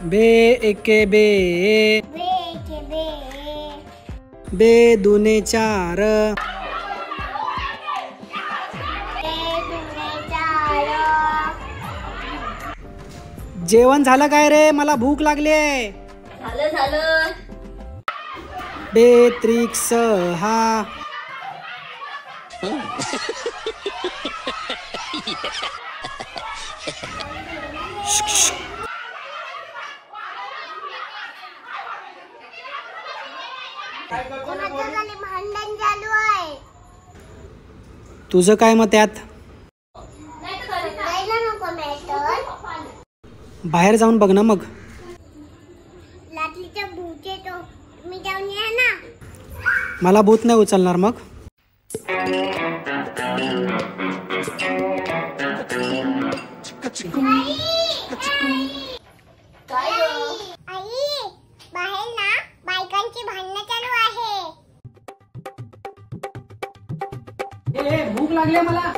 बे एके बे, बे एके बे, बे दुने चार, बे दुने चार. जेवण झालं काय रे? मला भूक लागली आहे. झालं झालं. बे त्रिक सहा, कोणाचं झाले भांडण चालू आहे. तुझं काय मत त्यात? जायला नको मॅटर. बाहेर जाऊन बघ ना मग. लाटलीचा भूत येतो, तुम्ही जाऊन या ना. मला भूत नाही उचलणार मग. आई, बाहेर ना बायकांची भांडणं चालू आहे. भूक लागली मला.